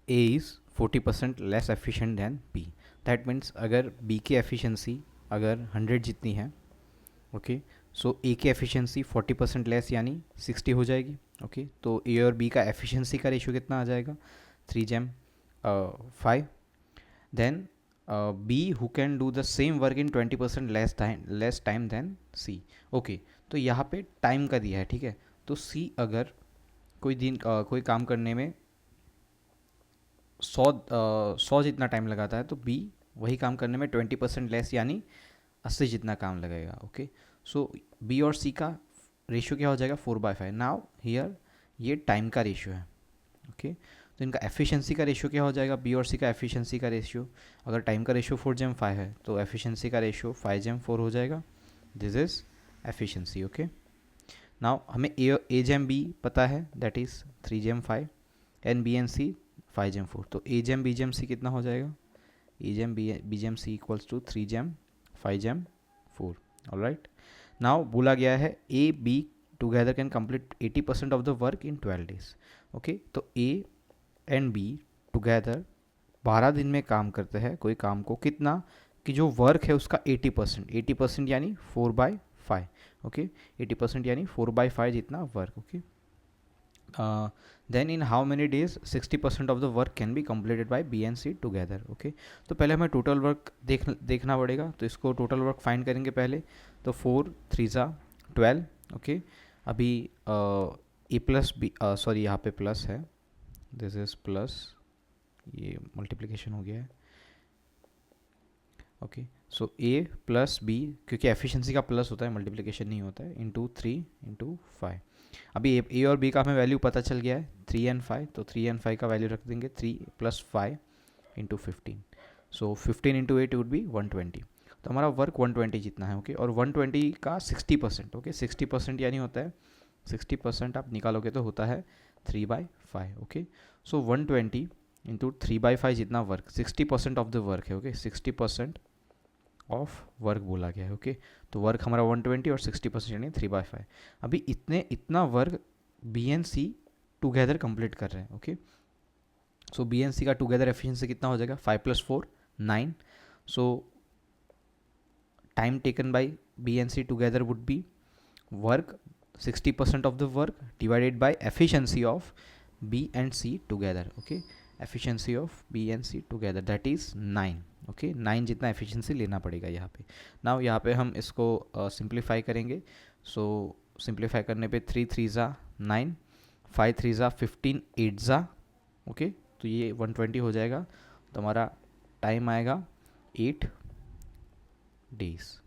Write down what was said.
A is 40% less efficient than B। That means अगर B की efficiency अगर 100 जितनी है, ओके, सो A की एफिशिएंसी 40% लेस यानी 60 हो जाएगी। ओके, तो A और B का एफिशिएंसी का रेशियो कितना आ जाएगा? 3:5। Then B who can do the same work in 20% less time than C। Okay, तो यहाँ पे टाइम का दिया है, ठीक है। तो C अगर कोई काम करने में 100 जितना टाइम लगाता है, तो B वही काम करने में 20% लेस यानी 80 जितना काम लगेगा। ओके, सो B और C का रेशियो क्या हो जाएगा? 4/5। नाउ हियर ये टाइम का रेशियो है। ओके, तो इनका एफिशिएंसी का रेशियो क्या हो जाएगा? बी और सी का एफिशिएंसी का रेशियो, अगर टाइम का रेशियो 4/5 है तो एफिशिएंसी का रेशियो 5/4 हो जाएगा। This is efficiency. Okay, now हमें A/B पता है, that is 3/5 and B and C 5/4। तो A/B/C कितना हो जाएगा? A/B/C equals to 3/5/4। Alright, now बोला गया है A/B together can complete 80% of the work in 12 days. Okay, तो A एंड B टुगेदर 12 दिन में काम करते हैं कोई काम को, कितना कि जो वर्क है उसका 80%, 80% यानी 4/5। ओके, 80% यानी 4/5 जितना work. Okay, then in how many days 60% of the work can be completed by b and c together. Okay, तो पहले हमें टोटल वर्क देखना पड़ेगा, तो इसको टोटल वर्क फाइंड करेंगे पहले। तो 4 3 12। ओके, अभी ए प्लस बी, सॉरी यहाँ पे प्लस है, दिस इज प्लस, ये मल्टीप्लिकेशन हो गया है। ओके, सो ए प्लस बी, क्योंकि एफिशिएंसी का प्लस होता है, मल्टीप्लिकेशन नहीं होता है, इंटू 3/5। अभी ए और बी का हमें वैल्यू पता चल गया है 3 एंड 5, तो 3 एंड 5 का वैल्यू रख देंगे 3 + 5 × 15। सो 15 × 8 वुड बी 120। तो हमारा वर्क 120 जितना है। ओके, और 120 का 60%, ओके 60% यानी होता है 60% आप निकालोगे तो होता है 3/5। ओके, सो 120 इंटू 3/5 जितना वर्क, 60% ऑफ द वर्क है। ओके, 60% ऑफ वर्क बोला गया है। ओके, तो वर्क हमारा 120 और 60% यानी 3/5। अभी इतना work b and c together complete कर रहे हैं। Okay, so b and c का टुगेदर एफिशिएंसी कितना हो जाएगा? 5 + 4 9। So time taken by b and c together would be work 60% of the work divided by efficiency of B and C together. Okay, efficiency of B and C together, that is 9. Okay, 9 जितना efficiency लेना पड़ेगा यहाँ पे। Now यहाँ पे हम इसको simplify करेंगे। सो सिंप्लीफाई करने पे 3 3 9, 5 3 15, 8 ओके, तो ये 120 हो जाएगा। तो हमारा टाइम आएगा 8 days।